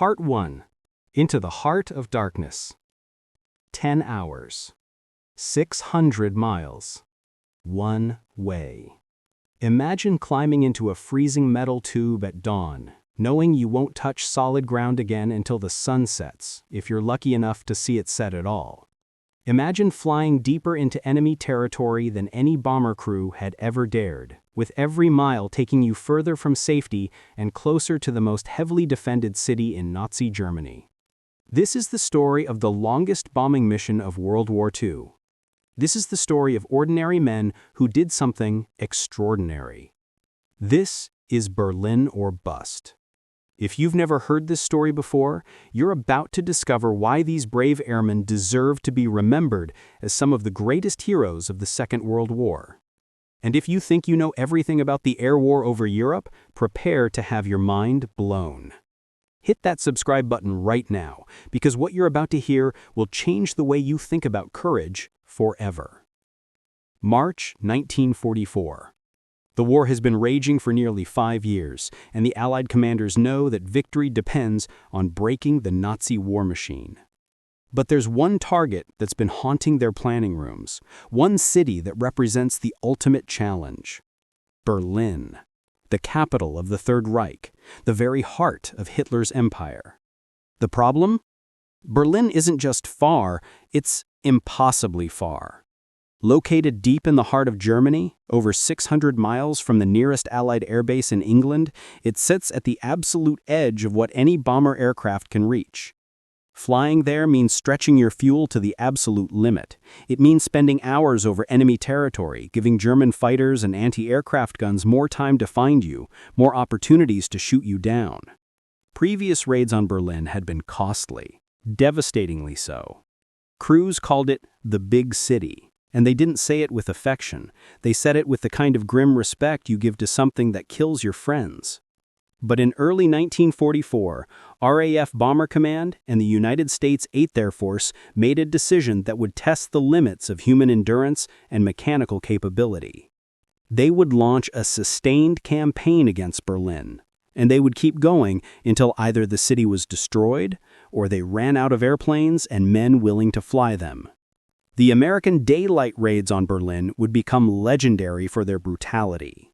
Part 1. Into the Heart of Darkness. 10 hours. 600 miles. One way. Imagine climbing into a freezing metal tube at dawn, knowing you won't touch solid ground again until the sun sets, if you're lucky enough to see it set at all. Imagine flying deeper into enemy territory than any bomber crew had ever dared, with every mile taking you further from safety and closer to the most heavily defended city in Nazi Germany. This is the story of the longest bombing mission of World War II. This is the story of ordinary men who did something extraordinary. This is Berlin or bust. If you've never heard this story before, you're about to discover why these brave airmen deserve to be remembered as some of the greatest heroes of the Second World War. And if you think you know everything about the air war over Europe, prepare to have your mind blown. Hit that subscribe button right now, because what you're about to hear will change the way you think about courage forever. March 1944. The war has been raging for nearly 5 years, and the Allied commanders know that victory depends on breaking the Nazi war machine. But there's one target that's been haunting their planning rooms, one city that represents the ultimate challenge: Berlin, the capital of the Third Reich, the very heart of Hitler's empire. The problem? Berlin isn't just far, it's impossibly far. Located deep in the heart of Germany, over 600 miles from the nearest Allied airbase in England, it sits at the absolute edge of what any bomber aircraft can reach. Flying there means stretching your fuel to the absolute limit. It means spending hours over enemy territory, giving German fighters and anti-aircraft guns more time to find you, more opportunities to shoot you down. Previous raids on Berlin had been costly, devastatingly so. Crews called it the Big City. And they didn't say it with affection. They said it with the kind of grim respect you give to something that kills your friends. But in early 1944, RAF Bomber Command and the United States 8th Air Force made a decision that would test the limits of human endurance and mechanical capability. They would launch a sustained campaign against Berlin, and they would keep going until either the city was destroyed or they ran out of airplanes and men willing to fly them. The American daylight raids on Berlin would become legendary for their brutality.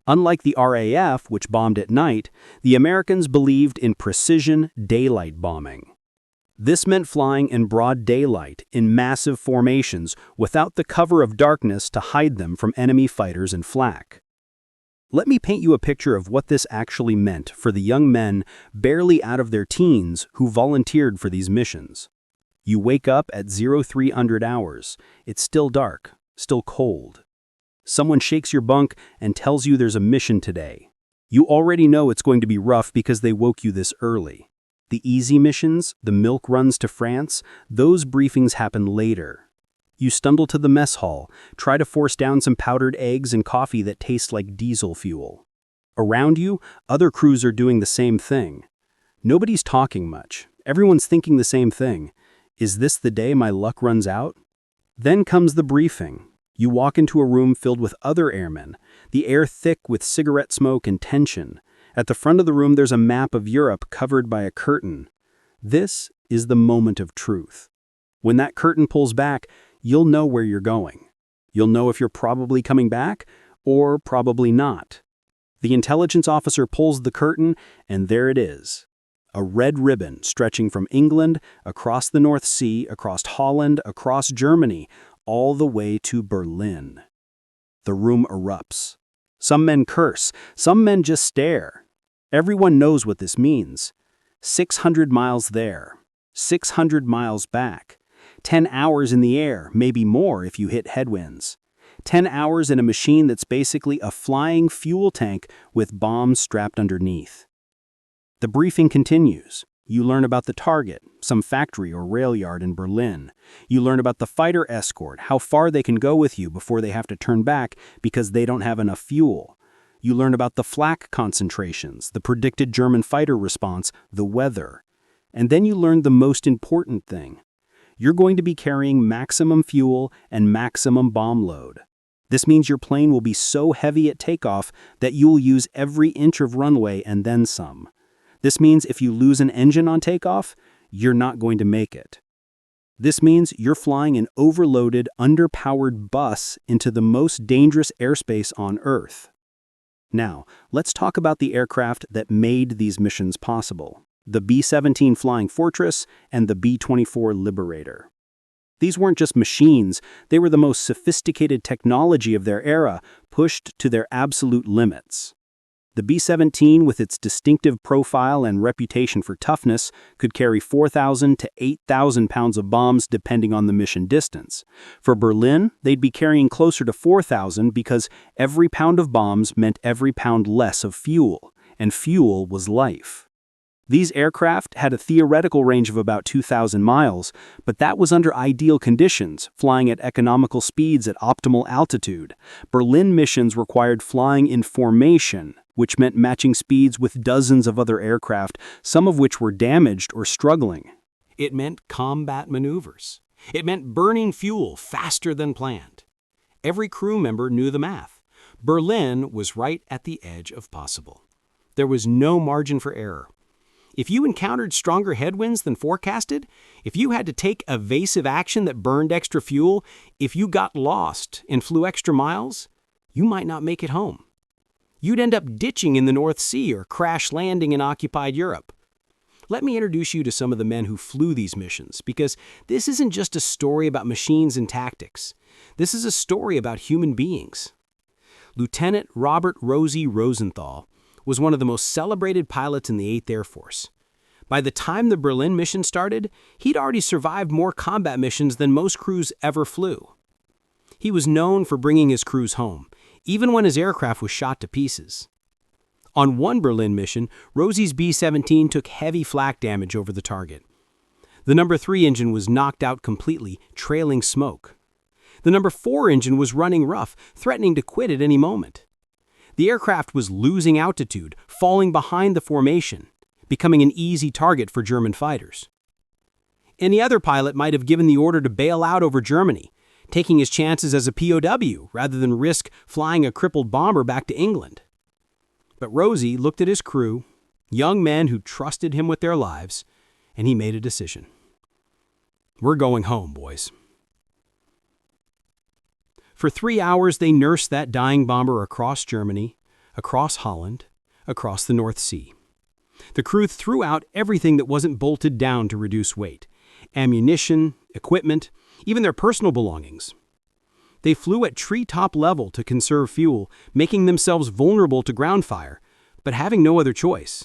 Unlike the RAF, which bombed at night, the Americans believed in precision daylight bombing. This meant flying in broad daylight, in massive formations, without the cover of darkness to hide them from enemy fighters and flak. Let me paint you a picture of what this actually meant for the young men barely out of their teens who volunteered for these missions. You wake up at 0300 hours. It's still dark, still cold. Someone shakes your bunk and tells you there's a mission today. You already know it's going to be rough because they woke you this early. The easy missions, the milk runs to France, those briefings happen later. You stumble to the mess hall, try to force down some powdered eggs and coffee that tastes like diesel fuel. Around you, other crews are doing the same thing. Nobody's talking much. Everyone's thinking the same thing. Is this the day my luck runs out? Then comes the briefing. You walk into a room filled with other airmen, the air thick with cigarette smoke and tension. At the front of the room there's a map of Europe covered by a curtain. This is the moment of truth. When that curtain pulls back, you'll know where you're going. You'll know if you're probably coming back or probably not. The intelligence officer pulls the curtain, and there it is. A red ribbon stretching from England, across the North Sea, across Holland, across Germany, all the way to Berlin. The room erupts. Some men curse, some men just stare. Everyone knows what this means. 600 miles there, 600 miles back, 10 hours in the air, maybe more if you hit headwinds. 10 hours in a machine that's basically a flying fuel tank with bombs strapped underneath. The briefing continues. You learn about the target, some factory or rail yard in Berlin. You learn about the fighter escort, how far they can go with you before they have to turn back because they don't have enough fuel. You learn about the flak concentrations, the predicted German fighter response, the weather. And then you learn the most important thing. You're going to be carrying maximum fuel and maximum bomb load. This means your plane will be so heavy at takeoff that you will use every inch of runway and then some. This means if you lose an engine on takeoff, you're not going to make it. This means you're flying an overloaded, underpowered bus into the most dangerous airspace on Earth. Now, let's talk about the aircraft that made these missions possible: the B-17 Flying Fortress and the B-24 Liberator. These weren't just machines, they were the most sophisticated technology of their era, pushed to their absolute limits. The B-17, with its distinctive profile and reputation for toughness, could carry 4,000 to 8,000 pounds of bombs depending on the mission distance. For Berlin, they'd be carrying closer to 4,000 because every pound of bombs meant every pound less of fuel, and fuel was life. These aircraft had a theoretical range of about 2,000 miles, but that was under ideal conditions, flying at economical speeds at optimal altitude. Berlin missions required flying in formation, which meant matching speeds with dozens of other aircraft, some of which were damaged or struggling. It meant combat maneuvers. It meant burning fuel faster than planned. Every crew member knew the math. Berlin was right at the edge of possible. There was no margin for error. If you encountered stronger headwinds than forecasted, if you had to take evasive action that burned extra fuel, if you got lost and flew extra miles, you might not make it home. You'd end up ditching in the North Sea or crash landing in occupied Europe. Let me introduce you to some of the men who flew these missions, because this isn't just a story about machines and tactics. This is a story about human beings. Lieutenant Robert Rosie Rosenthal was one of the most celebrated pilots in the 8th Air Force. By the time the Berlin mission started, he'd already survived more combat missions than most crews ever flew. He was known for bringing his crews home, even when his aircraft was shot to pieces. On one Berlin mission, Rosie's B-17 took heavy flak damage over the target. The No. 3 engine was knocked out completely, trailing smoke. The No. 4 engine was running rough, threatening to quit at any moment. The aircraft was losing altitude, falling behind the formation, becoming an easy target for German fighters. Any other pilot might have given the order to bail out over Germany, taking his chances as a POW rather than risk flying a crippled bomber back to England. But Rosie looked at his crew, young men who trusted him with their lives, and he made a decision. We're going home, boys. For 3 hours, they nursed that dying bomber across Germany, across Holland, across the North Sea. The crew threw out everything that wasn't bolted down to reduce weight: ammunition, equipment, even their personal belongings. They flew at treetop level to conserve fuel, making themselves vulnerable to ground fire, but having no other choice.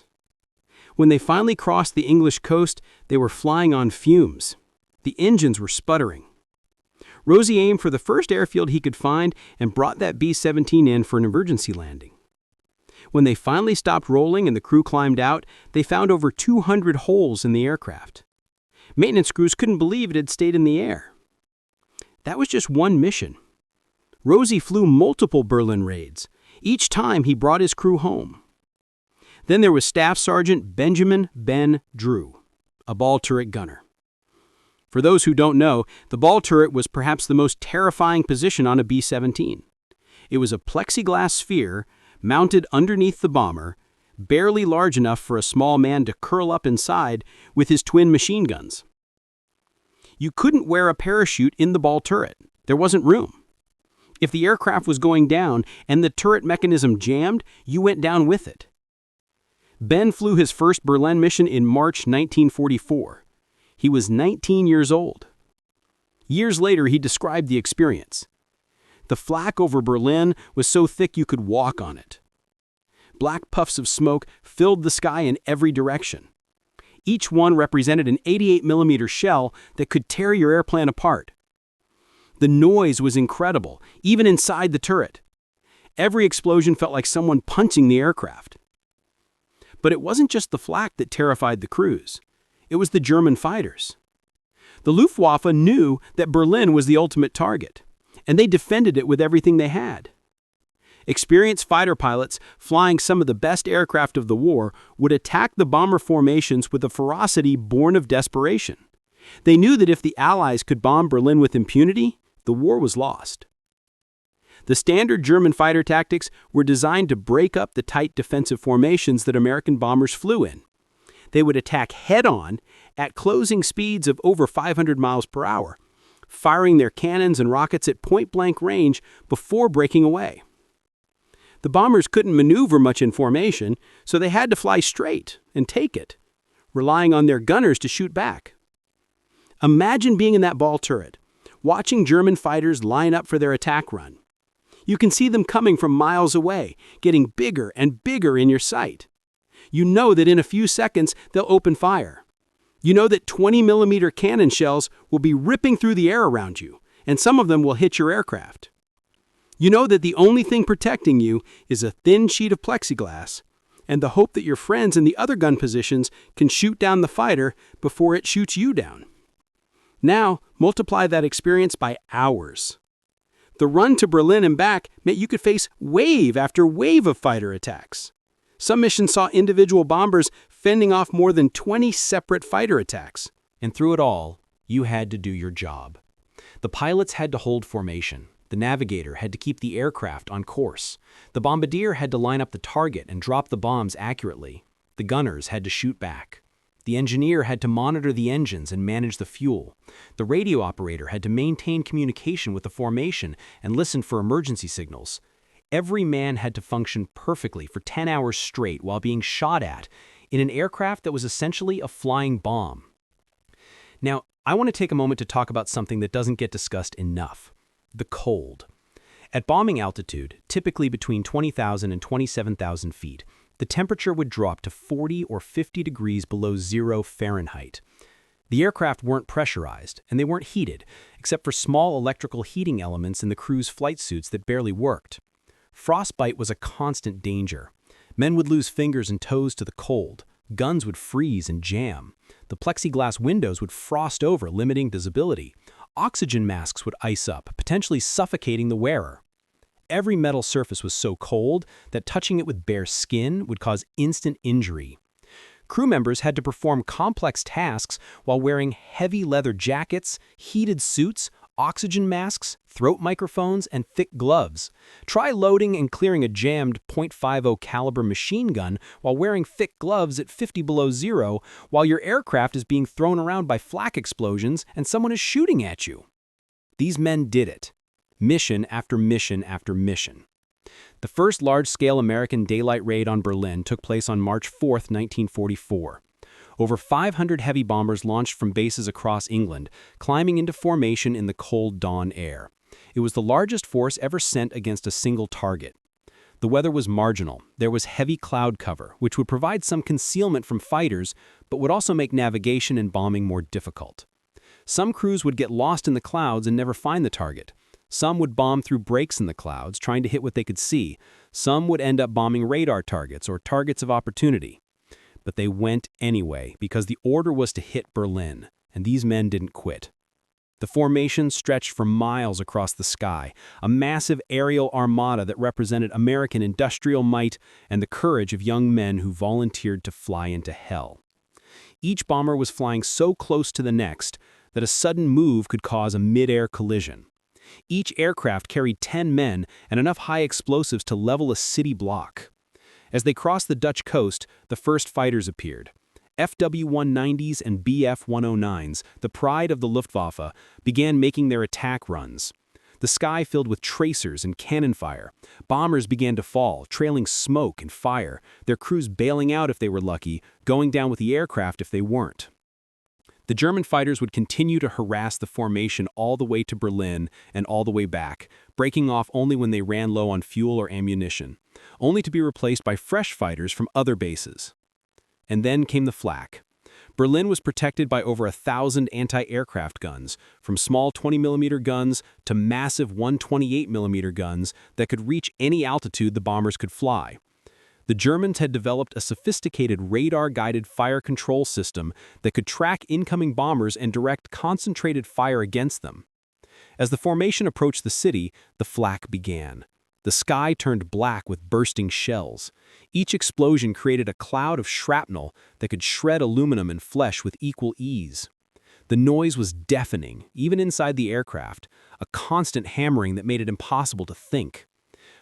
When they finally crossed the English coast, they were flying on fumes. The engines were sputtering. Rosie aimed for the first airfield he could find and brought that B-17 in for an emergency landing. When they finally stopped rolling and the crew climbed out, they found over 200 holes in the aircraft. Maintenance crews couldn't believe it had stayed in the air. That was just one mission. Rosie flew multiple Berlin raids. Each time he brought his crew home. Then there was Staff Sergeant Benjamin Ben Drew, a ball turret gunner. For those who don't know, the ball turret was perhaps the most terrifying position on a B-17. It was a plexiglass sphere mounted underneath the bomber, barely large enough for a small man to curl up inside with his twin machine guns. You couldn't wear a parachute in the ball turret. There wasn't room. If the aircraft was going down and the turret mechanism jammed, you went down with it. Ben flew his first Berlin mission in March 1944. He was 19 years old. Years later, he described the experience. The flak over Berlin was so thick you could walk on it. Black puffs of smoke filled the sky in every direction. Each one represented an 88mm shell that could tear your airplane apart. The noise was incredible, even inside the turret. Every explosion felt like someone punching the aircraft. But it wasn't just the flak that terrified the crews. It was the German fighters. The Luftwaffe knew that Berlin was the ultimate target, and they defended it with everything they had. Experienced fighter pilots, flying some of the best aircraft of the war, would attack the bomber formations with a ferocity born of desperation. They knew that if the Allies could bomb Berlin with impunity, the war was lost. The standard German fighter tactics were designed to break up the tight defensive formations that American bombers flew in. They would attack head-on at closing speeds of over 500 miles per hour, firing their cannons and rockets at point-blank range before breaking away. The bombers couldn't maneuver much in formation, so they had to fly straight and take it, relying on their gunners to shoot back. Imagine being in that ball turret, watching German fighters line up for their attack run. You can see them coming from miles away, getting bigger and bigger in your sight. You know that in a few seconds they'll open fire. You know that 20-millimeter cannon shells will be ripping through the air around you, and some of them will hit your aircraft. You know that the only thing protecting you is a thin sheet of plexiglass, and the hope that your friends in the other gun positions can shoot down the fighter before it shoots you down. Now, multiply that experience by hours. The run to Berlin and back meant you could face wave after wave of fighter attacks. Some missions saw individual bombers fending off more than 20 separate fighter attacks. And through it all, you had to do your job. The pilots had to hold formation. The navigator had to keep the aircraft on course. The bombardier had to line up the target and drop the bombs accurately. The gunners had to shoot back. The engineer had to monitor the engines and manage the fuel. The radio operator had to maintain communication with the formation and listen for emergency signals. Every man had to function perfectly for 10 hours straight while being shot at in an aircraft that was essentially a flying bomb. Now, I want to take a moment to talk about something that doesn't get discussed enough: the cold. At bombing altitude, typically between 20,000 and 27,000 feet, the temperature would drop to 40 or 50 degrees below 0 Fahrenheit. The aircraft weren't pressurized, and they weren't heated, except for small electrical heating elements in the crew's flight suits that barely worked. Frostbite was a constant danger. Men would lose fingers and toes to the cold. Guns would freeze and jam. The plexiglass windows would frost over, limiting visibility. Oxygen masks would ice up, potentially suffocating the wearer. Every metal surface was so cold that touching it with bare skin would cause instant injury. Crew members had to perform complex tasks while wearing heavy leather jackets, heated suits, oxygen masks, throat microphones, and thick gloves. Try loading and clearing a jammed .50 caliber machine gun while wearing thick gloves at 50 below 0 while your aircraft is being thrown around by flak explosions and someone is shooting at you. These men did it. Mission after mission after mission. The first large-scale American daylight raid on Berlin took place on March 4, 1944. Over 500 heavy bombers launched from bases across England, climbing into formation in the cold dawn air. It was the largest force ever sent against a single target. The weather was marginal. There was heavy cloud cover, which would provide some concealment from fighters, but would also make navigation and bombing more difficult. Some crews would get lost in the clouds and never find the target. Some would bomb through breaks in the clouds, trying to hit what they could see. Some would end up bombing radar targets or targets of opportunity. But they went anyway, because the order was to hit Berlin, and these men didn't quit. The formation stretched for miles across the sky, a massive aerial armada that represented American industrial might and the courage of young men who volunteered to fly into hell. Each bomber was flying so close to the next that a sudden move could cause a mid-air collision. Each aircraft carried 10 men and enough high explosives to level a city block. As they crossed the Dutch coast, the first fighters appeared. FW-190s and BF-109s, the pride of the Luftwaffe, began making their attack runs. The sky filled with tracers and cannon fire. Bombers began to fall, trailing smoke and fire, their crews bailing out if they were lucky, going down with the aircraft if they weren't. The German fighters would continue to harass the formation all the way to Berlin and all the way back, breaking off only when they ran low on fuel or ammunition, only to be replaced by fresh fighters from other bases. And then came the flak. Berlin was protected by over 1,000 anti-aircraft guns, from small 20mm guns to massive 128mm guns that could reach any altitude the bombers could fly. The Germans had developed a sophisticated radar-guided fire control system that could track incoming bombers and direct concentrated fire against them. As the formation approached the city, the flak began. The sky turned black with bursting shells. Each explosion created a cloud of shrapnel that could shred aluminum and flesh with equal ease. The noise was deafening, even inside the aircraft, a constant hammering that made it impossible to think.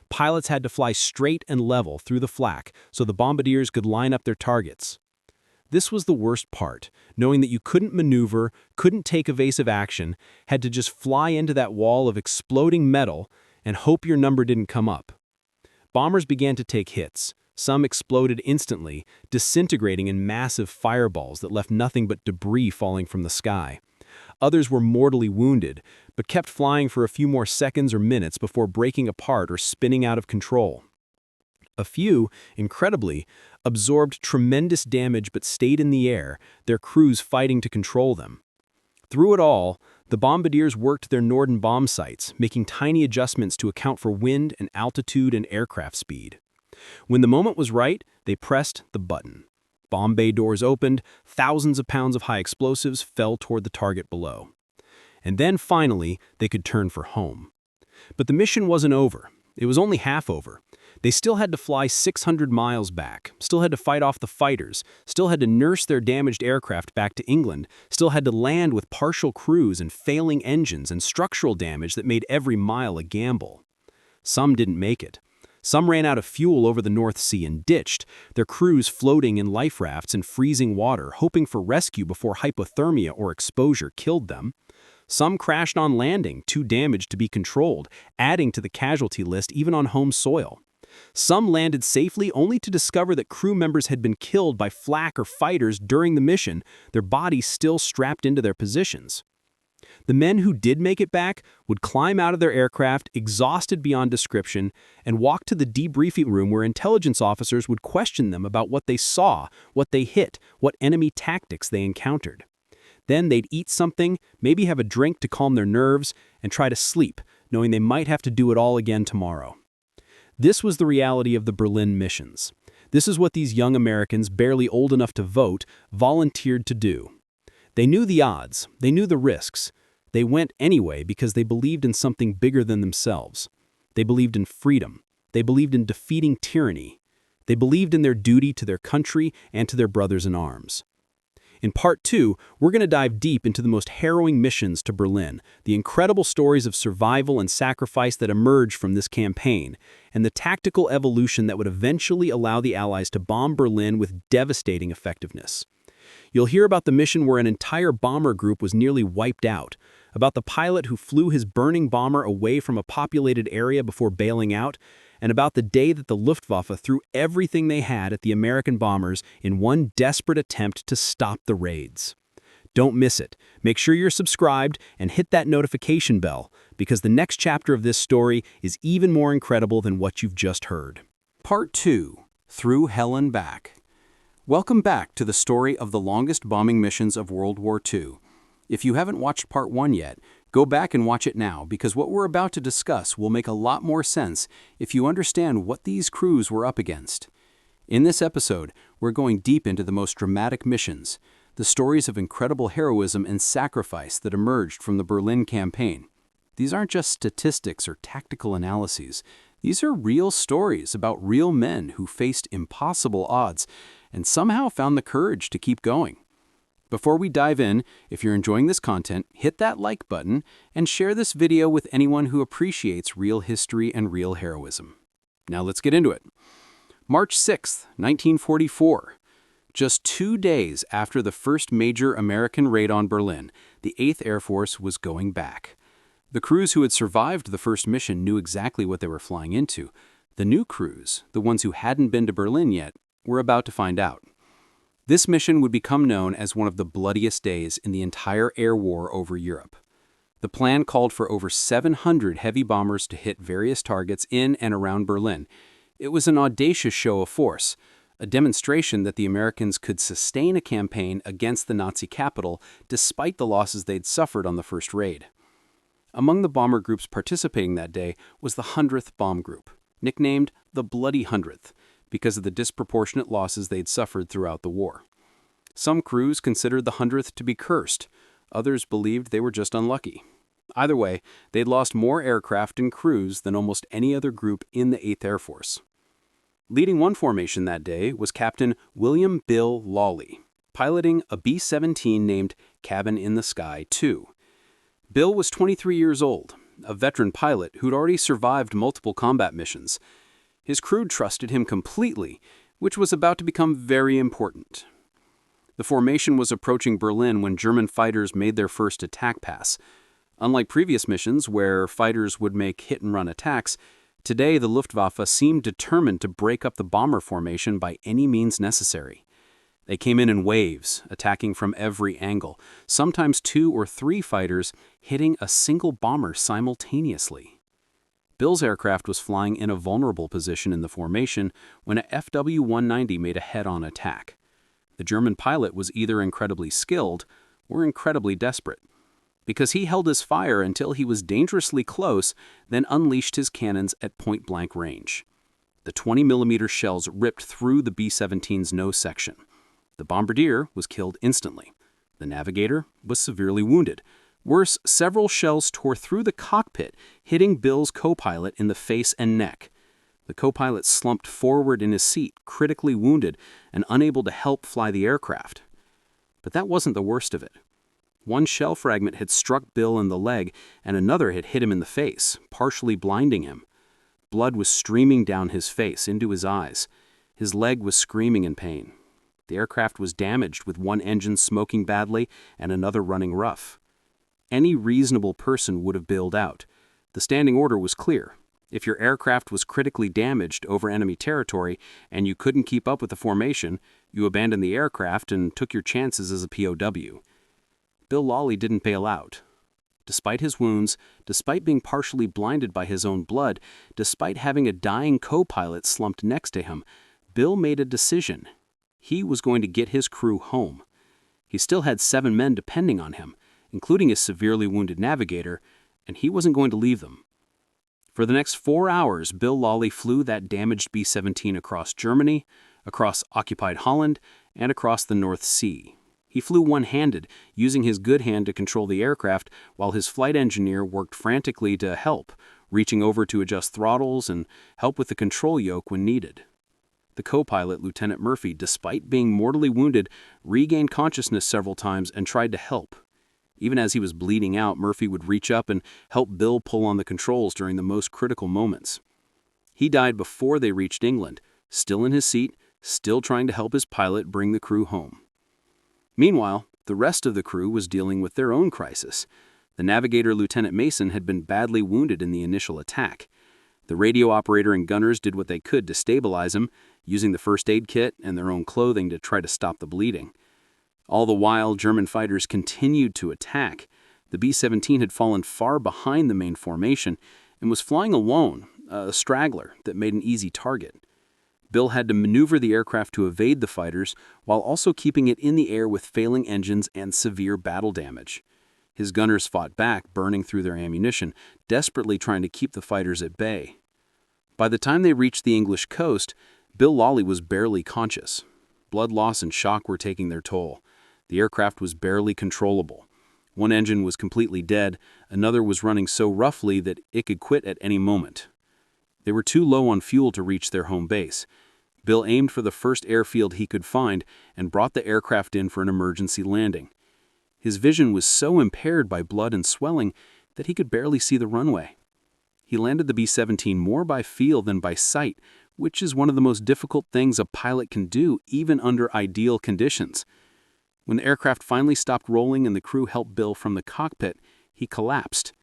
Pilots had to fly straight and level through the flak so the bombardiers could line up their targets. This was the worst part, knowing that you couldn't maneuver, couldn't take evasive action, had to just fly into that wall of exploding metal and hope your number didn't come up. Bombers began to take hits. Some exploded instantly, disintegrating in massive fireballs that left nothing but debris falling from the sky. Others were mortally wounded, but kept flying for a few more seconds or minutes before breaking apart or spinning out of control. A few, incredibly, absorbed tremendous damage but stayed in the air, their crews fighting to control them. Through it all, the bombardiers worked their Norden bomb sights, making tiny adjustments to account for wind and altitude and aircraft speed. When the moment was right, they pressed the button. Bomb bay doors opened, thousands of pounds of high explosives fell toward the target below. And then finally, they could turn for home. But the mission wasn't over. It was only half over. They still had to fly 600 miles back, still had to fight off the fighters, still had to nurse their damaged aircraft back to England, still had to land with partial crews and failing engines and structural damage that made every mile a gamble. Some didn't make it. Some ran out of fuel over the North Sea and ditched, their crews floating in life rafts in freezing water, hoping for rescue before hypothermia or exposure killed them. Some crashed on landing, too damaged to be controlled, adding to the casualty list even on home soil. Some landed safely only to discover that crew members had been killed by flak or fighters during the mission, their bodies still strapped into their positions. The men who did make it back would climb out of their aircraft, exhausted beyond description, and walk to the debriefing room where intelligence officers would question them about what they saw, what they hit, what enemy tactics they encountered. Then they'd eat something, maybe have a drink to calm their nerves, and try to sleep, knowing they might have to do it all again tomorrow. This was the reality of the Berlin missions. This is what these young Americans, barely old enough to vote, volunteered to do. They knew the odds, they knew the risks. They went anyway because they believed in something bigger than themselves. They believed in freedom. They believed in defeating tyranny. They believed in their duty to their country and to their brothers in arms. In Part 2, we're going to dive deep into the most harrowing missions to Berlin, the incredible stories of survival and sacrifice that emerged from this campaign, and the tactical evolution that would eventually allow the Allies to bomb Berlin with devastating effectiveness. You'll hear about the mission where an entire bomber group was nearly wiped out, about the pilot who flew his burning bomber away from a populated area before bailing out, and about the day that the Luftwaffe threw everything they had at the American bombers in one desperate attempt to stop the raids. Don't miss it. Make sure you're subscribed and hit that notification bell, because the next chapter of this story is even more incredible than what you've just heard. Part 2. Through Hell and Back. Welcome back to the story of the longest bombing missions of World War II. If you haven't watched Part 1 yet, go back and watch it now, because what we're about to discuss will make a lot more sense if you understand what these crews were up against. In this episode, we're going deep into the most dramatic missions, the stories of incredible heroism and sacrifice that emerged from the Berlin campaign. These aren't just statistics or tactical analyses. These are real stories about real men who faced impossible odds and somehow found the courage to keep going. Before we dive in, if you're enjoying this content, hit that like button and share this video with anyone who appreciates real history and real heroism. Now let's get into it. March 6th, 1944. Just 2 days after the first major American raid on Berlin, the 8th Air Force was going back. The crews who had survived the first mission knew exactly what they were flying into. The new crews, the ones who hadn't been to Berlin yet, were about to find out. This mission would become known as one of the bloodiest days in the entire air war over Europe. The plan called for over 700 heavy bombers to hit various targets in and around Berlin. It was an audacious show of force, a demonstration that the Americans could sustain a campaign against the Nazi capital despite the losses they'd suffered on the first raid. Among the bomber groups participating that day was the 100th Bomb Group, nicknamed the Bloody 100th, because of the disproportionate losses they'd suffered throughout the war. Some crews considered the 100th to be cursed. Others believed they were just unlucky. Either way, they'd lost more aircraft and crews than almost any other group in the 8th Air Force. Leading one formation that day was Captain William Bill Lawley, piloting a B-17 named Cabin in the Sky II. Bill was 23 years old, a veteran pilot who'd already survived multiple combat missions. His crew trusted him completely, which was about to become very important. The formation was approaching Berlin when German fighters made their first attack pass. Unlike previous missions where fighters would make hit-and-run attacks, today the Luftwaffe seemed determined to break up the bomber formation by any means necessary. They came in waves, attacking from every angle, sometimes 2 or 3 fighters hitting a single bomber simultaneously. Bill's aircraft was flying in a vulnerable position in the formation when a FW-190 made a head-on attack. The German pilot was either incredibly skilled or incredibly desperate, because he held his fire until he was dangerously close, then unleashed his cannons at point-blank range. The 20mm shells ripped through the B-17's nose section. The bombardier was killed instantly. The navigator was severely wounded. Worse, several shells tore through the cockpit, hitting Bill's co-pilot in the face and neck. The co-pilot slumped forward in his seat, critically wounded and unable to help fly the aircraft. But that wasn't the worst of it. One shell fragment had struck Bill in the leg, and another had hit him in the face, partially blinding him. Blood was streaming down his face, into his eyes. His leg was screaming in pain. The aircraft was damaged, with one engine smoking badly and another running rough. Any reasonable person would have bailed out. The standing order was clear. If your aircraft was critically damaged over enemy territory and you couldn't keep up with the formation, you abandoned the aircraft and took your chances as a POW. Bill Lawley didn't bail out. Despite his wounds, despite being partially blinded by his own blood, despite having a dying co-pilot slumped next to him, Bill made a decision. He was going to get his crew home. He still had 7 men depending on him, including his severely wounded navigator, and he wasn't going to leave them. For the next 4 hours, Bill Lawley flew that damaged B-17 across Germany, across occupied Holland, and across the North Sea. He flew one-handed, using his good hand to control the aircraft while his flight engineer worked frantically to help, reaching over to adjust throttles and help with the control yoke when needed. The co-pilot, Lieutenant Murphy, despite being mortally wounded, regained consciousness several times and tried to help. Even as he was bleeding out, Murphy would reach up and help Bill pull on the controls during the most critical moments. He died before they reached England, still in his seat, still trying to help his pilot bring the crew home. Meanwhile, the rest of the crew was dealing with their own crisis. The navigator, Lieutenant Mason, had been badly wounded in the initial attack. The radio operator and gunners did what they could to stabilize him, using the first aid kit and their own clothing to try to stop the bleeding. All the while, German fighters continued to attack. The B-17 had fallen far behind the main formation and was flying alone, a straggler that made an easy target. Bill had to maneuver the aircraft to evade the fighters while also keeping it in the air with failing engines and severe battle damage. His gunners fought back, burning through their ammunition, desperately trying to keep the fighters at bay. By the time they reached the English coast, Bill Lawley was barely conscious. Blood loss and shock were taking their toll. The aircraft was barely controllable. One engine was completely dead, another was running so roughly that it could quit at any moment. They were too low on fuel to reach their home base. Bill aimed for the first airfield he could find and brought the aircraft in for an emergency landing. His vision was so impaired by blood and swelling that he could barely see the runway. He landed the B-17 more by feel than by sight, which is one of the most difficult things a pilot can do even under ideal conditions. When the aircraft finally stopped rolling and the crew helped Bill from the cockpit, he collapsed.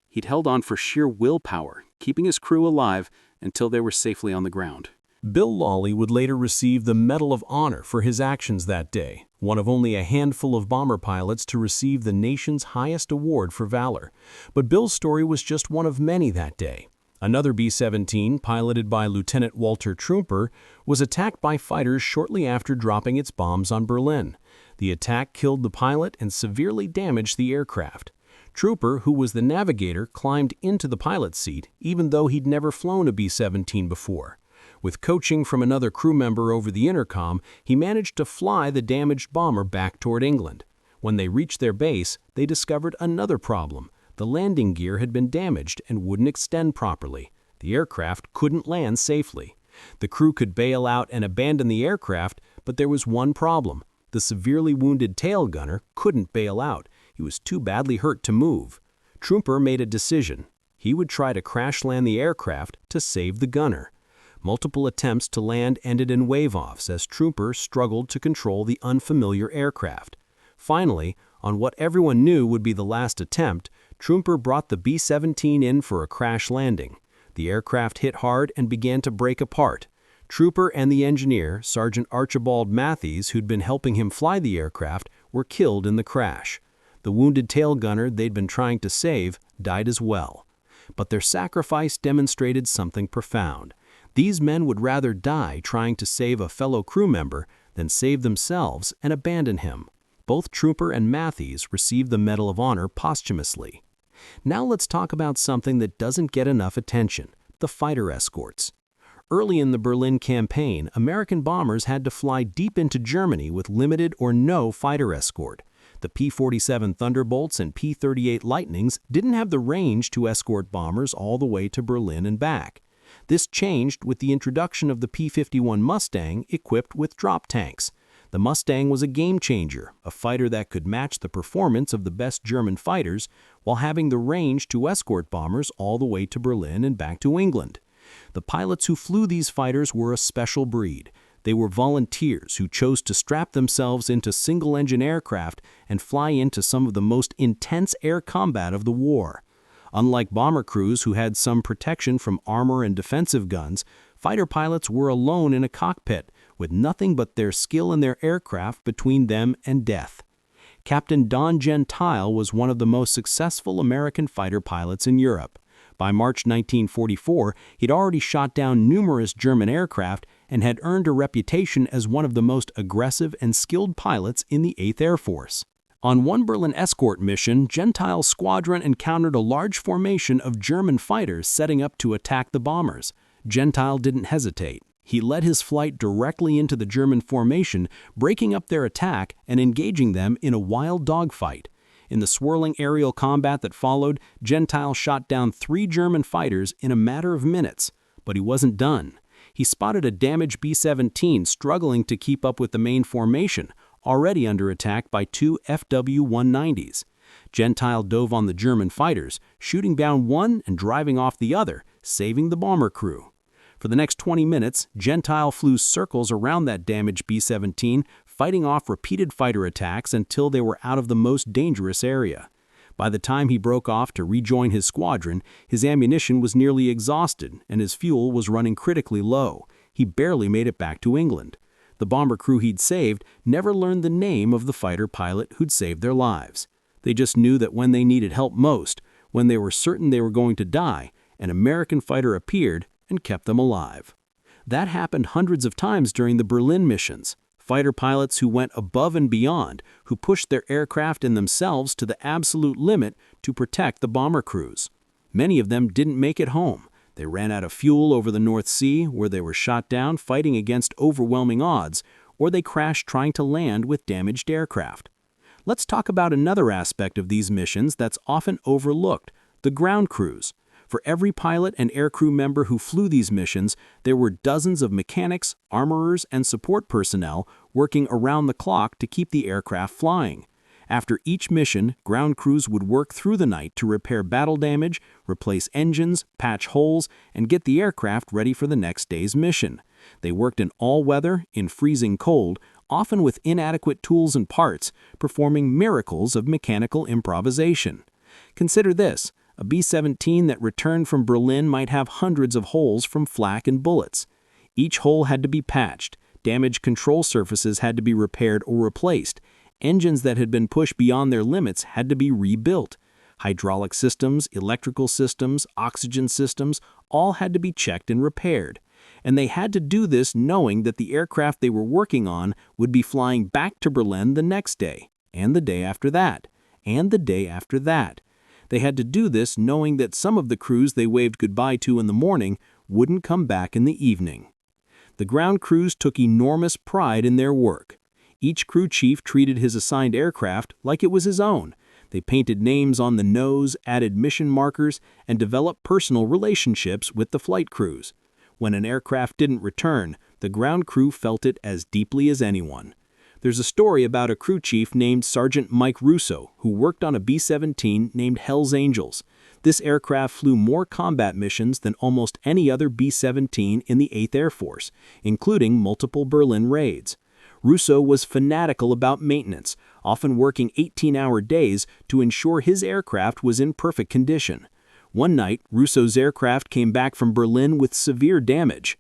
He'd held on for sheer willpower, keeping his crew alive until they were safely on the ground. Bill Lawley would later receive the Medal of Honor for his actions that day, one of only a handful of bomber pilots to receive the nation's highest award for valor. But Bill's story was just one of many that day. Another B-17, piloted by Lieutenant Walter Trooper, was attacked by fighters shortly after dropping its bombs on Berlin. The attack killed the pilot and severely damaged the aircraft. Trooper, who was the navigator, climbed into the pilot's seat, even though he'd never flown a B-17 before. With coaching from another crew member over the intercom, he managed to fly the damaged bomber back toward England. When they reached their base, they discovered another problem. The landing gear had been damaged and wouldn't extend properly. The aircraft couldn't land safely. The crew could bail out and abandon the aircraft, but there was one problem. The severely wounded tail gunner couldn't bail out. He was too badly hurt to move. Trooper made a decision. He would try to crash land the aircraft to save the gunner. Multiple attempts to land ended in wave-offs as troopers struggled to control the unfamiliar aircraft. Finally, on what everyone knew would be the last attempt, Trooper brought the B-17 in for a crash landing. The aircraft hit hard and began to break apart. Trooper and the engineer, Sergeant Archibald Matthews, who'd been helping him fly the aircraft, were killed in the crash. The wounded tail gunner they'd been trying to save died as well. But their sacrifice demonstrated something profound. These men would rather die trying to save a fellow crew member than save themselves and abandon him. Both Trooper and Matthews received the Medal of Honor posthumously. Now let's talk about something that doesn't get enough attention: the fighter escorts. Early in the Berlin campaign, American bombers had to fly deep into Germany with limited or no fighter escort. The P-47 Thunderbolts and P-38 Lightnings didn't have the range to escort bombers all the way to Berlin and back. This changed with the introduction of the P-51 Mustang equipped with drop tanks. The Mustang was a game-changer, a fighter that could match the performance of the best German fighters while having the range to escort bombers all the way to Berlin and back to England. The pilots who flew these fighters were a special breed. They were volunteers who chose to strap themselves into single-engine aircraft and fly into some of the most intense air combat of the war. Unlike bomber crews who had some protection from armor and defensive guns, fighter pilots were alone in a cockpit, with nothing but their skill and their aircraft between them and death. Captain Don Gentile was one of the most successful American fighter pilots in Europe. By March 1944, he'd already shot down numerous German aircraft and had earned a reputation as one of the most aggressive and skilled pilots in the 8th Air Force. On one Berlin escort mission, Gentile's squadron encountered a large formation of German fighters setting up to attack the bombers. Gentile didn't hesitate. He led his flight directly into the German formation, breaking up their attack and engaging them in a wild dogfight. In the swirling aerial combat that followed, Gentile shot down 3 German fighters in a matter of minutes. But he wasn't done. He spotted a damaged B-17 struggling to keep up with the main formation, already under attack by 2 FW-190s. Gentile dove on the German fighters, shooting down one and driving off the other, saving the bomber crew. For the next 20 minutes, Gentile flew circles around that damaged B-17, fighting off repeated fighter attacks until they were out of the most dangerous area. By the time he broke off to rejoin his squadron, his ammunition was nearly exhausted and his fuel was running critically low. He barely made it back to England. The bomber crew he'd saved never learned the name of the fighter pilot who'd saved their lives. They just knew that when they needed help most, when they were certain they were going to die, an American fighter appeared and kept them alive. That happened hundreds of times during the Berlin missions. Fighter pilots who went above and beyond, who pushed their aircraft and themselves to the absolute limit to protect the bomber crews. Many of them didn't make it home. They ran out of fuel over the North Sea, where they were shot down fighting against overwhelming odds, or they crashed trying to land with damaged aircraft. Let's talk about another aspect of these missions that's often overlooked: the ground crews. For every pilot and aircrew member who flew these missions, there were dozens of mechanics, armorers, and support personnel working around the clock to keep the aircraft flying. After each mission, ground crews would work through the night to repair battle damage, replace engines, patch holes, and get the aircraft ready for the next day's mission. They worked in all weather, in freezing cold, often with inadequate tools and parts, performing miracles of mechanical improvisation. Consider this: a B-17 that returned from Berlin might have hundreds of holes from flak and bullets. Each hole had to be patched, damaged control surfaces had to be repaired or replaced, engines that had been pushed beyond their limits had to be rebuilt. Hydraulic systems, electrical systems, oxygen systems, all had to be checked and repaired. And they had to do this knowing that the aircraft they were working on would be flying back to Berlin the next day, and the day after that, and the day after that. They had to do this knowing that some of the crews they waved goodbye to in the morning wouldn't come back in the evening. The ground crews took enormous pride in their work. Each crew chief treated his assigned aircraft like it was his own. They painted names on the nose, added mission markers, and developed personal relationships with the flight crews. When an aircraft didn't return, the ground crew felt it as deeply as anyone. There's a story about a crew chief named Sergeant Mike Russo who worked on a B-17 named Hell's Angels. This aircraft flew more combat missions than almost any other B-17 in the 8th Air Force, including multiple Berlin raids. Russo was fanatical about maintenance, often working 18-hour days to ensure his aircraft was in perfect condition. One night, Russo's aircraft came back from Berlin with severe damage.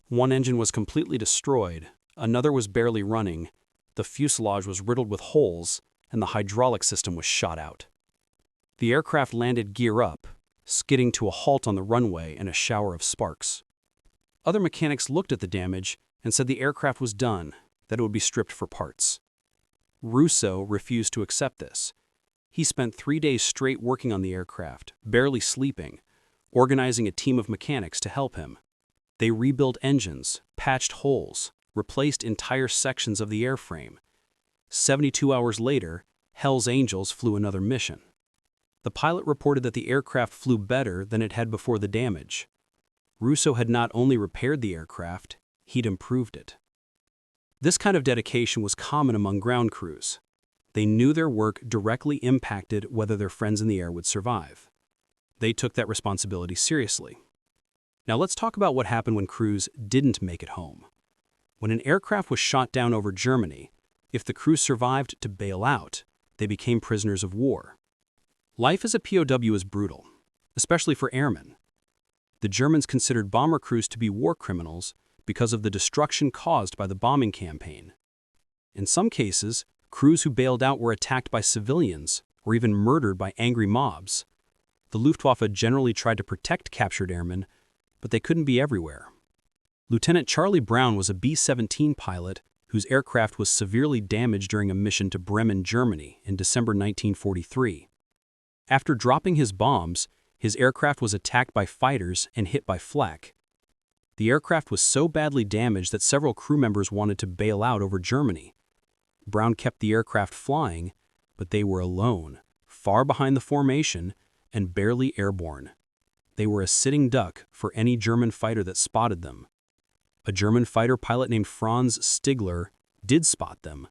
One engine was completely destroyed, another was barely running, the fuselage was riddled with holes, and the hydraulic system was shot out. The aircraft landed gear up, skidding to a halt on the runway in a shower of sparks. Other mechanics looked at the damage and said the aircraft was done, that it would be stripped for parts. Russo refused to accept this. He spent 3 days straight working on the aircraft, barely sleeping, organizing a team of mechanics to help him. They rebuilt engines, patched holes, replaced entire sections of the airframe. 72 hours later, Hell's Angels flew another mission. The pilot reported that the aircraft flew better than it had before the damage. Russo had not only repaired the aircraft, he'd improved it. This kind of dedication was common among ground crews. They knew their work directly impacted whether their friends in the air would survive. They took that responsibility seriously. Now let's talk about what happened when crews didn't make it home. When an aircraft was shot down over Germany, if the crew survived to bail out, they became prisoners of war. Life as a POW is brutal, especially for airmen. The Germans considered bomber crews to be war criminals because of the destruction caused by the bombing campaign. In some cases, crews who bailed out were attacked by civilians or even murdered by angry mobs. The Luftwaffe generally tried to protect captured airmen, but they couldn't be everywhere. Lieutenant Charlie Brown was a B-17 pilot whose aircraft was severely damaged during a mission to Bremen, Germany in December 1943. After dropping his bombs, his aircraft was attacked by fighters and hit by flak. The aircraft was so badly damaged that several crew members wanted to bail out over Germany. Brown kept the aircraft flying, but they were alone, far behind the formation, and barely airborne. They were a sitting duck for any German fighter that spotted them. A German fighter pilot named Franz Stigler did spot them.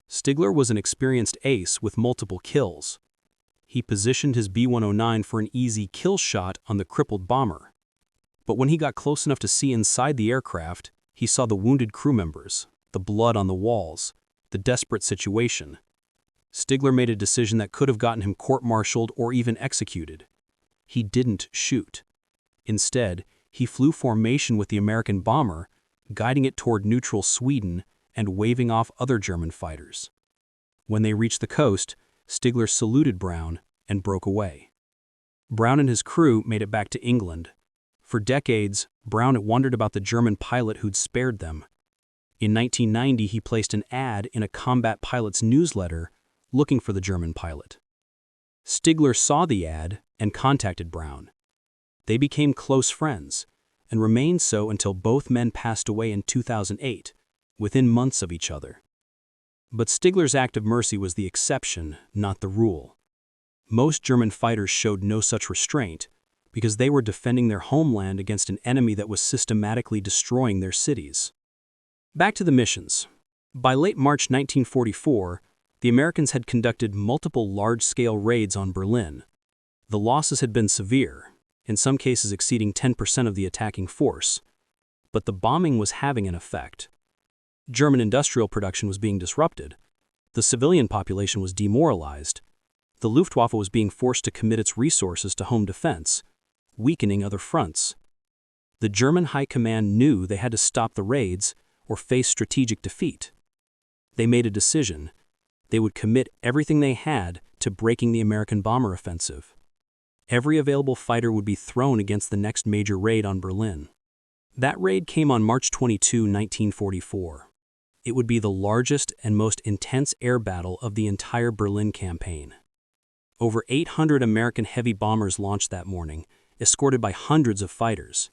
Stigler was an experienced ace with multiple kills. He positioned his B-109 for an easy kill shot on the crippled bomber. But when he got close enough to see inside the aircraft, he saw the wounded crew members, the blood on the walls, the desperate situation. Stigler made a decision that could have gotten him court-martialed or even executed. He didn't shoot. Instead, he flew formation with the American bomber, guiding it toward neutral Sweden and waving off other German fighters. When they reached the coast, Stigler saluted Brown and broke away. Brown and his crew made it back to England. For decades, Brown had wondered about the German pilot who'd spared them. In 1990, he placed an ad in a combat pilot's newsletter looking for the German pilot. Stigler saw the ad and contacted Brown. They became close friends and remained so until both men passed away in 2008, within months of each other. But Stigler's act of mercy was the exception, not the rule. Most German fighters showed no such restraint because they were defending their homeland against an enemy that was systematically destroying their cities. Back to the missions. By late March 1944, the Americans had conducted multiple large-scale raids on Berlin. The losses had been severe, in some cases exceeding 10% of the attacking force. But the bombing was having an effect. German industrial production was being disrupted. The civilian population was demoralized. The Luftwaffe was being forced to commit its resources to home defense, weakening other fronts. The German High Command knew they had to stop the raids or face strategic defeat. They made a decision. They would commit everything they had to breaking the American bomber offensive. Every available fighter would be thrown against the next major raid on Berlin. That raid came on March 22, 1944. It would be the largest and most intense air battle of the entire Berlin campaign. Over 800 American heavy bombers launched that morning, escorted by hundreds of fighters.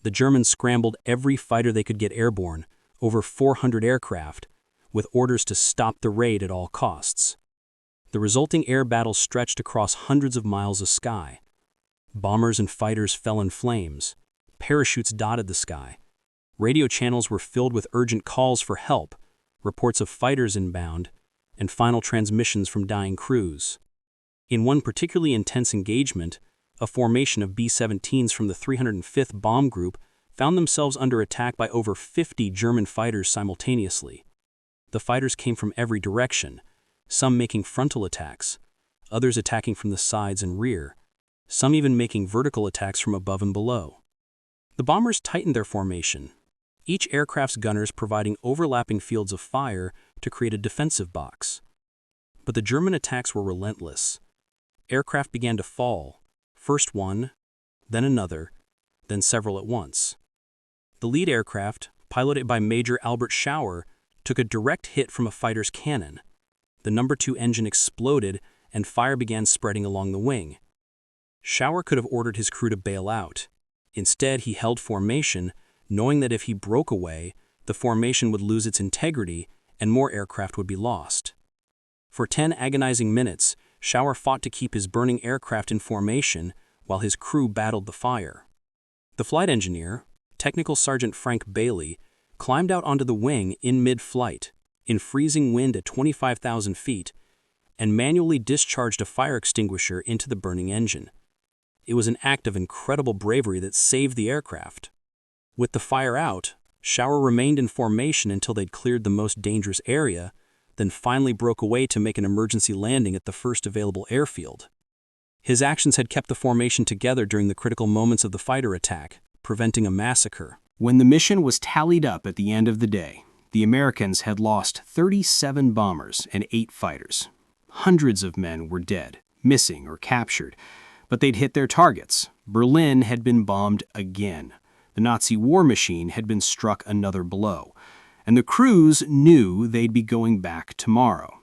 The Germans scrambled every fighter they could get airborne, over 400 aircraft, with orders to stop the raid at all costs. The resulting air battle stretched across hundreds of miles of sky. Bombers and fighters fell in flames. Parachutes dotted the sky. Radio channels were filled with urgent calls for help, reports of fighters inbound, and final transmissions from dying crews. In one particularly intense engagement, a formation of B-17s from the 305th Bomb Group, found themselves under attack by over 50 German fighters simultaneously. The fighters came from every direction, some making frontal attacks, others attacking from the sides and rear, some even making vertical attacks from above and below. The bombers tightened their formation, each aircraft's gunners providing overlapping fields of fire to create a defensive box. But the German attacks were relentless. Aircraft began to fall, first one, then another, then several at once. The lead aircraft, piloted by Major Albert Schauer, took a direct hit from a fighter's cannon. The No. 2 engine exploded and fire began spreading along the wing. Schauer could have ordered his crew to bail out. Instead, he held formation, knowing that if he broke away, the formation would lose its integrity and more aircraft would be lost. For 10 agonizing minutes, Schauer fought to keep his burning aircraft in formation while his crew battled the fire. The flight engineer, Technical Sergeant Frank Bailey, climbed out onto the wing in mid-flight, in freezing wind at 25,000 feet, and manually discharged a fire extinguisher into the burning engine. It was an act of incredible bravery that saved the aircraft. With the fire out, Schauer remained in formation until they'd cleared the most dangerous area, then finally broke away to make an emergency landing at the first available airfield. His actions had kept the formation together during the critical moments of the fighter attack, preventing a massacre. When the mission was tallied up at the end of the day, the Americans had lost 37 bombers and 8 fighters. Hundreds of men were dead, missing, or captured, but they'd hit their targets. Berlin had been bombed again. The Nazi war machine had been struck another blow, and the crews knew they'd be going back tomorrow.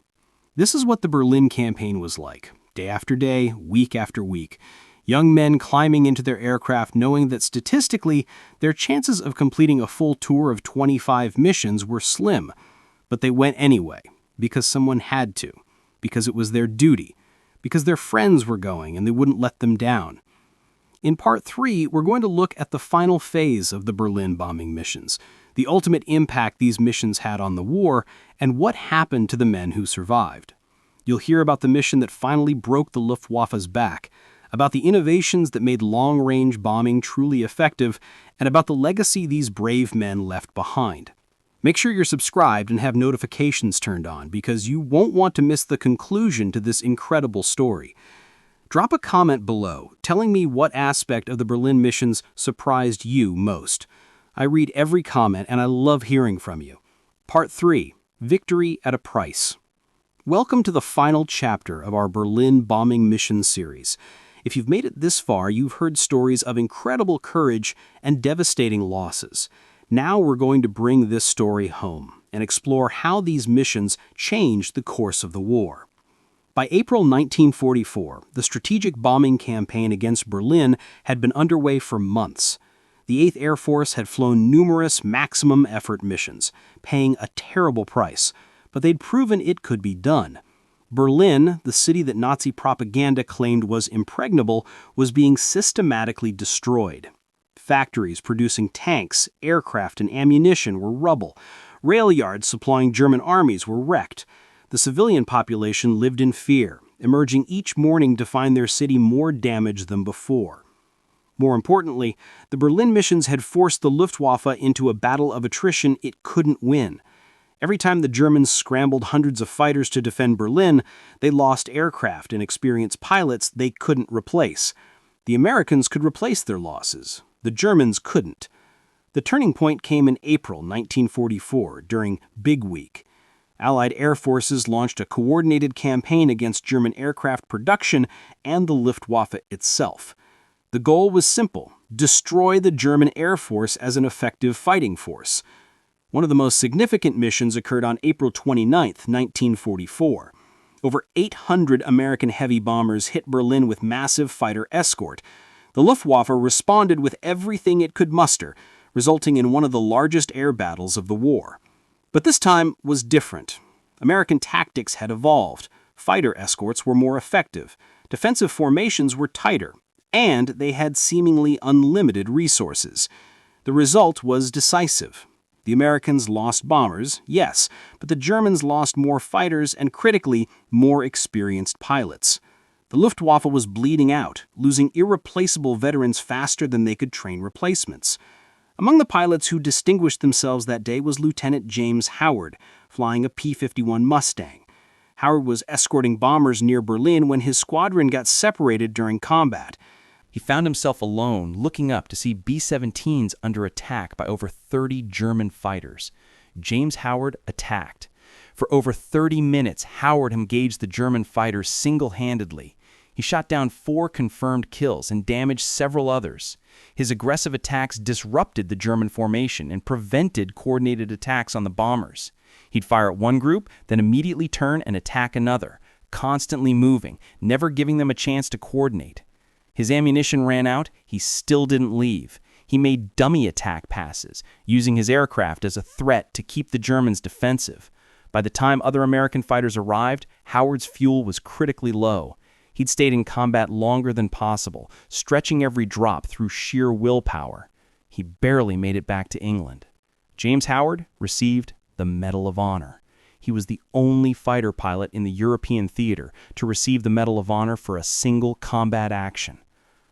This is what the Berlin campaign was like, day after day, week after week. Young men climbing into their aircraft knowing that statistically, their chances of completing a full tour of 25 missions were slim. But they went anyway, because someone had to, because it was their duty, because their friends were going and they wouldn't let them down. In Part 3, we're going to look at the final phase of the Berlin bombing missions, the ultimate impact these missions had on the war, and what happened to the men who survived. You'll hear about the mission that finally broke the Luftwaffe's back, about the innovations that made long-range bombing truly effective, and about the legacy these brave men left behind. Make sure you're subscribed and have notifications turned on because you won't want to miss the conclusion to this incredible story. Drop a comment below telling me what aspect of the Berlin missions surprised you most. I read every comment and I love hearing from you. Part 3, Victory at a Price. Welcome to the final chapter of our Berlin bombing mission series. If you've made it this far, you've heard stories of incredible courage and devastating losses. Now we're going to bring this story home and explore how these missions changed the course of the war. By April 1944, the strategic bombing campaign against Berlin had been underway for months. The 8th Air Force had flown numerous maximum effort missions, paying a terrible price, but they'd proven it could be done. Berlin, the city that Nazi propaganda claimed was impregnable, was being systematically destroyed. Factories producing tanks, aircraft, and ammunition were rubble. Rail yards supplying German armies were wrecked. The civilian population lived in fear, emerging each morning to find their city more damaged than before. More importantly, the Berlin missions had forced the Luftwaffe into a battle of attrition it couldn't win. Every time the Germans scrambled hundreds of fighters to defend Berlin, they lost aircraft and experienced pilots they couldn't replace. The Americans could replace their losses. The Germans couldn't. The turning point came in April 1944 during Big Week. Allied air forces launched a coordinated campaign against German aircraft production and the Luftwaffe itself. The goal was simple: destroy the German Air Force as an effective fighting force. One of the most significant missions occurred on April 29, 1944. Over 800 American heavy bombers hit Berlin with massive fighter escort. The Luftwaffe responded with everything it could muster, resulting in one of the largest air battles of the war. But this time was different. American tactics had evolved. Fighter escorts were more effective. Defensive formations were tighter. And they had seemingly unlimited resources. The result was decisive. The Americans lost bombers, yes, but the Germans lost more fighters and, critically, more experienced pilots. The Luftwaffe was bleeding out, losing irreplaceable veterans faster than they could train replacements. Among the pilots who distinguished themselves that day was Lieutenant James Howard, flying a P-51 Mustang. Howard was escorting bombers near Berlin when his squadron got separated during combat. He found himself alone, looking up to see B-17s under attack by over 30 German fighters. James Howard attacked. For over 30 minutes, Howard engaged the German fighters single-handedly. He shot down 4 confirmed kills and damaged several others. His aggressive attacks disrupted the German formation and prevented coordinated attacks on the bombers. He'd fire at one group, then immediately turn and attack another, constantly moving, never giving them a chance to coordinate. His ammunition ran out, he still didn't leave. He made dummy attack passes, using his aircraft as a threat to keep the Germans defensive. By the time other American fighters arrived, Howard's fuel was critically low. He'd stayed in combat longer than possible, stretching every drop through sheer willpower. He barely made it back to England. James Howard received the Medal of Honor. He was the only fighter pilot in the European theater to receive the Medal of Honor for a single combat action.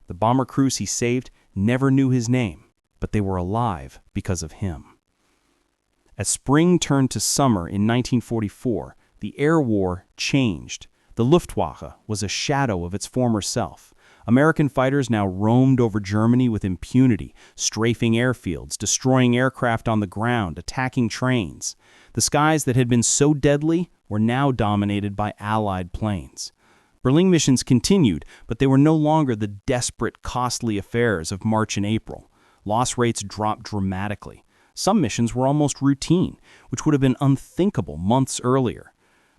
The bomber crews he saved never knew his name, but they were alive because of him. As spring turned to summer in 1944, the air war changed. The Luftwaffe was a shadow of its former self. American fighters now roamed over Germany with impunity, strafing airfields, destroying aircraft on the ground, attacking trains. The skies that had been so deadly were now dominated by Allied planes. Berlin missions continued, but they were no longer the desperate, costly affairs of March and April. Loss rates dropped dramatically. Some missions were almost routine, which would have been unthinkable months earlier.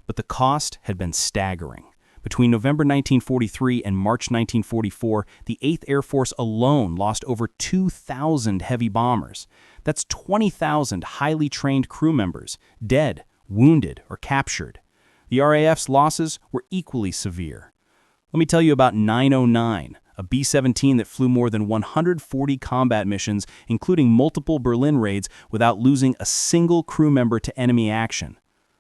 But the cost had been staggering. Between November 1943 and March 1944, the 8th Air Force alone lost over 2,000 heavy bombers. That's 20,000 highly trained crew members, dead, wounded, or captured. The RAF's losses were equally severe. Let me tell you about 909, a B-17 that flew more than 140 combat missions, including multiple Berlin raids, without losing a single crew member to enemy action.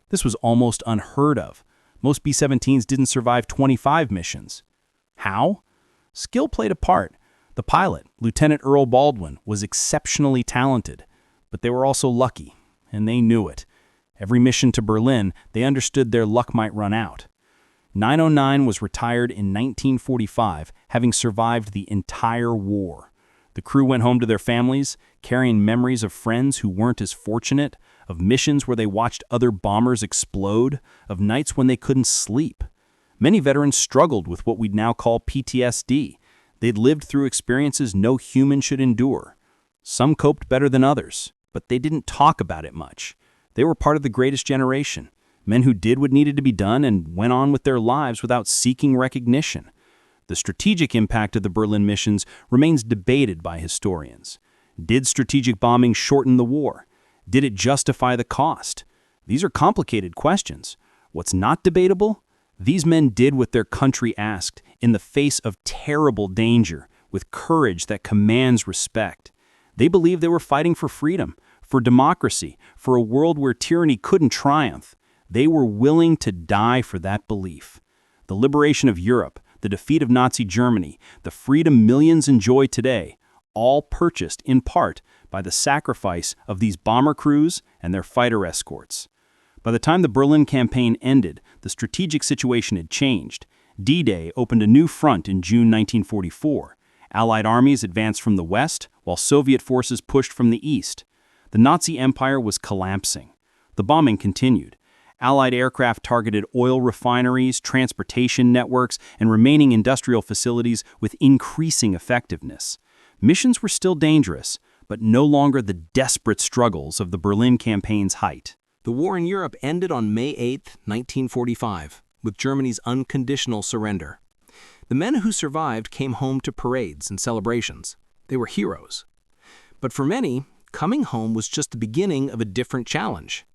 This was almost unheard of. Most B-17s didn't survive 25 missions. How? Skill played a part. The pilot, Lieutenant Earl Baldwin, was exceptionally talented, but they were also lucky, and they knew it. Every mission to Berlin, they understood their luck might run out. 909 was retired in 1945, having survived the entire war. The crew went home to their families, carrying memories of friends who weren't as fortunate, of missions where they watched other bombers explode, of nights when they couldn't sleep. Many veterans struggled with what we'd now call PTSD. They'd lived through experiences no human should endure. Some coped better than others, but they didn't talk about it much. They were part of the greatest generation, men who did what needed to be done and went on with their lives without seeking recognition. The strategic impact of the Berlin missions remains debated by historians. Did strategic bombing shorten the war? Did it justify the cost? These are complicated questions. What's not debatable? These men did what their country asked, in the face of terrible danger, with courage that commands respect. They believed they were fighting for freedom, for democracy, for a world where tyranny couldn't triumph. They were willing to die for that belief. The liberation of Europe, the defeat of Nazi Germany, the freedom millions enjoy today, all purchased in part by the sacrifice of these bomber crews and their fighter escorts. By the time the Berlin campaign ended, the strategic situation had changed. D-Day opened a new front in June 1944. Allied armies advanced from the west, while Soviet forces pushed from the east. The Nazi Empire was collapsing. The bombing continued. Allied aircraft targeted oil refineries, transportation networks, and remaining industrial facilities with increasing effectiveness. Missions were still dangerous, but no longer the desperate struggles of the Berlin campaign's height. The war in Europe ended on May 8, 1945, with Germany's unconditional surrender. The men who survived came home to parades and celebrations. They were heroes. But for many, coming home was just the beginning of a different challenge.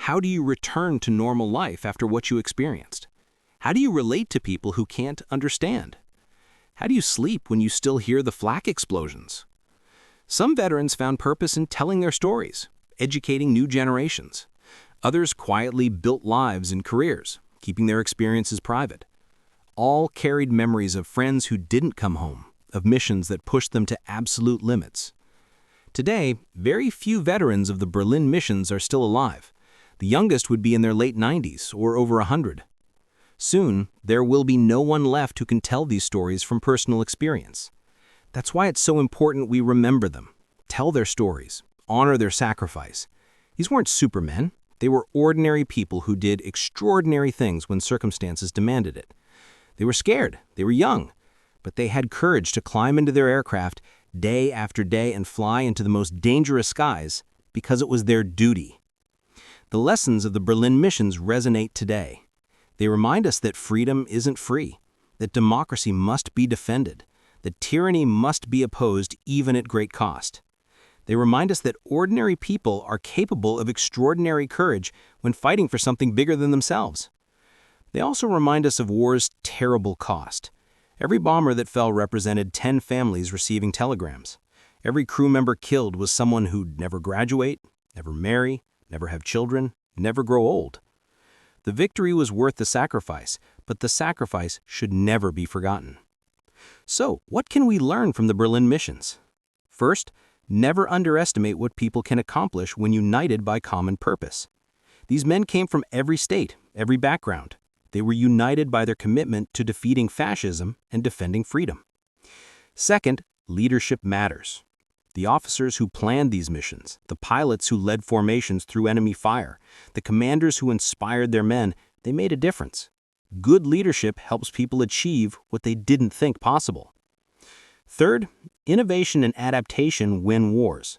How do you return to normal life after what you experienced? How do you relate to people who can't understand? How do you sleep when you still hear the flak explosions? Some veterans found purpose in telling their stories, educating new generations. Others quietly built lives and careers, keeping their experiences private. all carried memories of friends who didn't come home, of missions that pushed them to absolute limits. Today, very few veterans of the Berlin missions are still alive. The youngest would be in their late 90s or over 100. Soon, there will be no one left who can tell these stories from personal experience. That's why it's so important we remember them, tell their stories, honor their sacrifice. These weren't supermen. They were ordinary people who did extraordinary things when circumstances demanded it. They were scared, they were young, but they had courage to climb into their aircraft day after day and fly into the most dangerous skies because it was their duty. The lessons of the Berlin missions resonate today. They remind us that freedom isn't free, that democracy must be defended, that tyranny must be opposed even at great cost. They remind us that ordinary people are capable of extraordinary courage when fighting for something bigger than themselves. They also remind us of war's terrible cost. Every bomber that fell represented 10 families receiving telegrams. Every crew member killed was someone who'd never graduate, never marry, never have children, never grow old. The victory was worth the sacrifice, but the sacrifice should never be forgotten. So, what can we learn from the Berlin missions? First, never underestimate what people can accomplish when united by common purpose. These men came from every state, every background. They were united by their commitment to defeating fascism and defending freedom. Second, leadership matters. The officers who planned these missions, the pilots who led formations through enemy fire, the commanders who inspired their men, they made a difference. Good leadership helps people achieve what they didn't think possible. Third, innovation and adaptation win wars.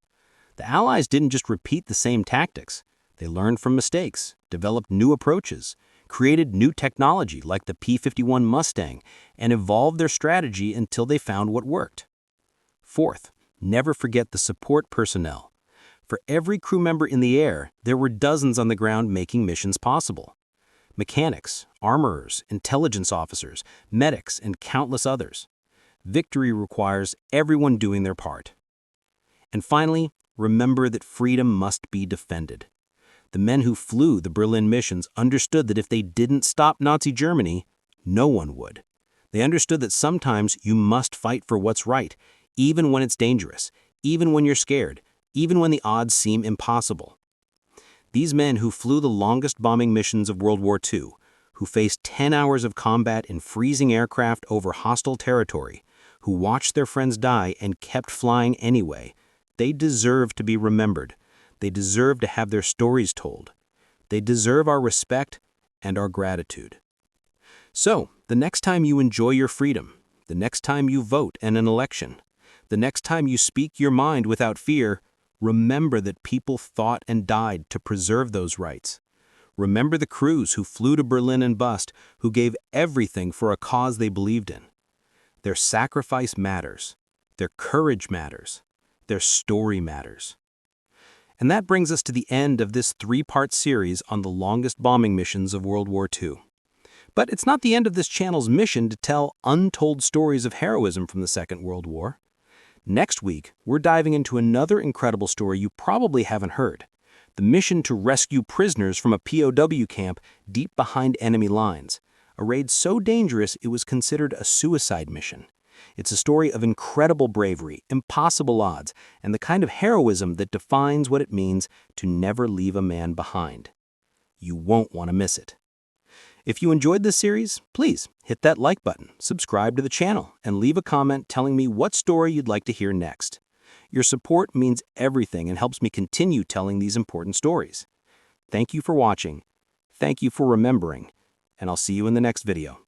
The Allies didn't just repeat the same tactics. They learned from mistakes, developed new approaches, created new technology like the P-51 Mustang, and evolved their strategy until they found what worked. Fourth, never forget the support personnel. For every crew member in the air, there were dozens on the ground making missions possible. Mechanics, armorers, intelligence officers, medics, and countless others. Victory requires everyone doing their part. And finally, remember that freedom must be defended. The men who flew the Berlin missions understood that if they didn't stop Nazi Germany, no one would. They understood that sometimes you must fight for what's right, even when it's dangerous, even when you're scared, even when the odds seem impossible. These men who flew the longest bombing missions of World War II, who faced 10 hours of combat in freezing aircraft over hostile territory, who watched their friends die and kept flying anyway, they deserve to be remembered. They deserve to have their stories told. They deserve our respect and our gratitude. So, the next time you enjoy your freedom, the next time you vote in an election, the next time you speak your mind without fear, remember that people fought and died to preserve those rights. Remember the crews who flew to Berlin and bust, who gave everything for a cause they believed in. Their sacrifice matters. Their courage matters. Their story matters. And that brings us to the end of this 3-part series on the longest bombing missions of World War II. But it's not the end of this channel's mission to tell untold stories of heroism from the Second World War. Next week, we're diving into another incredible story you probably haven't heard: the mission to rescue prisoners from a POW camp deep behind enemy lines, a raid so dangerous it was considered a suicide mission. It's a story of incredible bravery, impossible odds, and the kind of heroism that defines what it means to never leave a man behind. You won't want to miss it. If you enjoyed this series, please hit that like button, subscribe to the channel, and leave a comment telling me what story you'd like to hear next. Your support means everything and helps me continue telling these important stories. Thank you for watching, thank you for remembering, and I'll see you in the next video.